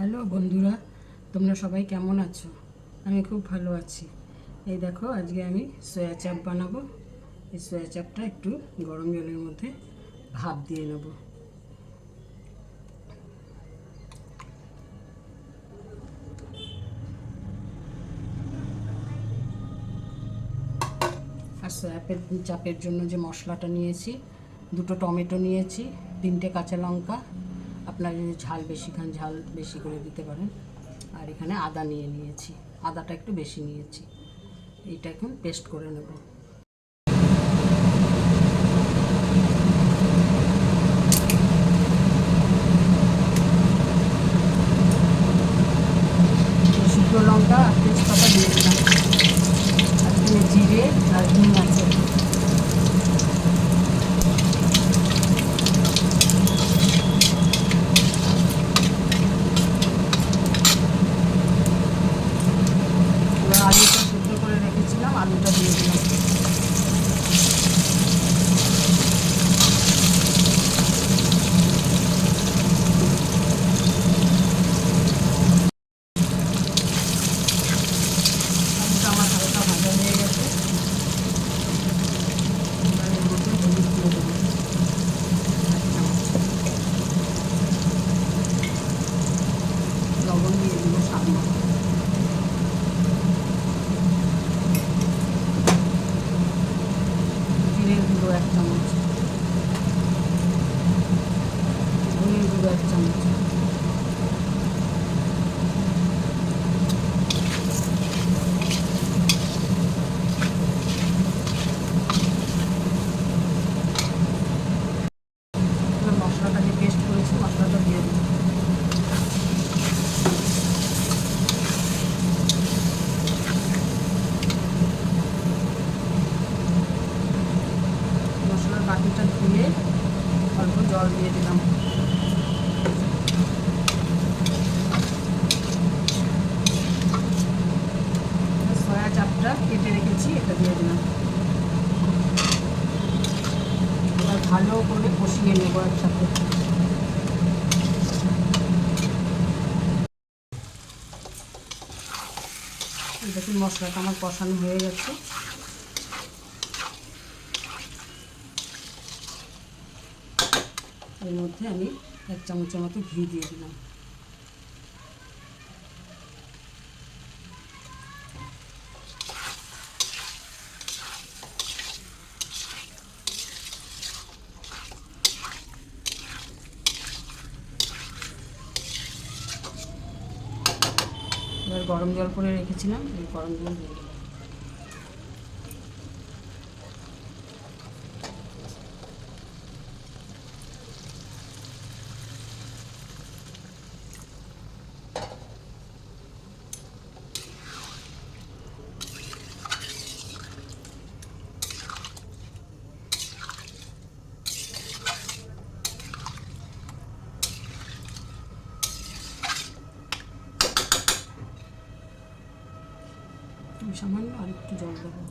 Hello বন্ধুরা, তোমরা সবাই কেমন আছো? আমি খুব ভালো আছি। এই দেখো, আজকে আমি সয়া চাপ বানাবো। এই সয়া চাপটা একটু গরম জলের মধ্যে ভাপ দিয়ে নেব। আর চাপের জন্য যে মশলাটা নিয়েছি, 2টো টমেটো নিয়েছি, 3টে কাঁচা লঙ্কা, আপনারা যদি ঝাল বেশি খান ঝাল বেশি করে দিতে পারেন। আর এখানে আদা নিয়েছি, আদাটা একটু বেশি নিয়েছি। এইটা এখন পেস্ট করে নেব। শুকনো লঙ্কা আর তেজপাতা দিয়ে দিলাম, আর এখানে জিরে আর হিং আছে। আলুটা সেদ্ধ করে রেখেছিলাম, আলুটা দিয়ে দিলাম। আলুটা আমার হালকা ভাজা হয়ে গেছে। এবার এর মধ্যে হলুদ দিয়ে দেবো, 1 চামচ। লবণ দিয়ে দেবো স্বাদ মতো। জিরের গুঁড়ো 1 চামচ, ধনের গুঁড়ো 1 চামচ, মশলাটা যে পেস্ট করেছি মশলাটা দিয়ে দেবো। মশলার বাটিটা ধুয়ে অল্প জল দিয়ে দিলাম। সয়া চাপটা কেটে রেখেছি, এটা দিয়ে দিলাম। এবার ভালো করে কষিয়ে নেবো একসাথে। দেখুন, মশলাটা আমার কষানো হয়ে গেছে। এর মধ্যে আমি 1 চামচের মতো ঘি দিয়ে দিলাম। এবার গরম জল করে রেখেছিলাম, এই গরম জল দিয়ে দিলাম। সামান্য আর একটু জল দেবো।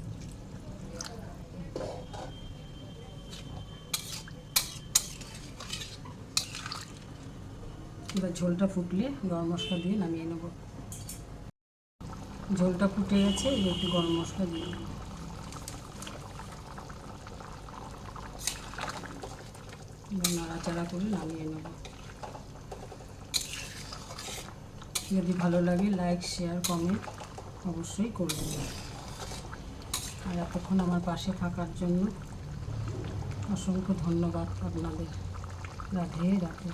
এবার ঝোলটা ফুটলে গরম মশলা দিয়ে নামিয়ে নেব। ঝোলটা ফুটে গেছে, এবার একটু গরম মশলা দিয়ে দেবো। এবার নাড়াচাড়া করে নামিয়ে নেব। যদি ভালো লাগে লাইক, শেয়ার, কমেন্ট অবশ্যই করবেন। আর এতক্ষণ আমার পাশে থাকার জন্য অসংখ্য ধন্যবাদ আপনাদের। রাধে রাধে।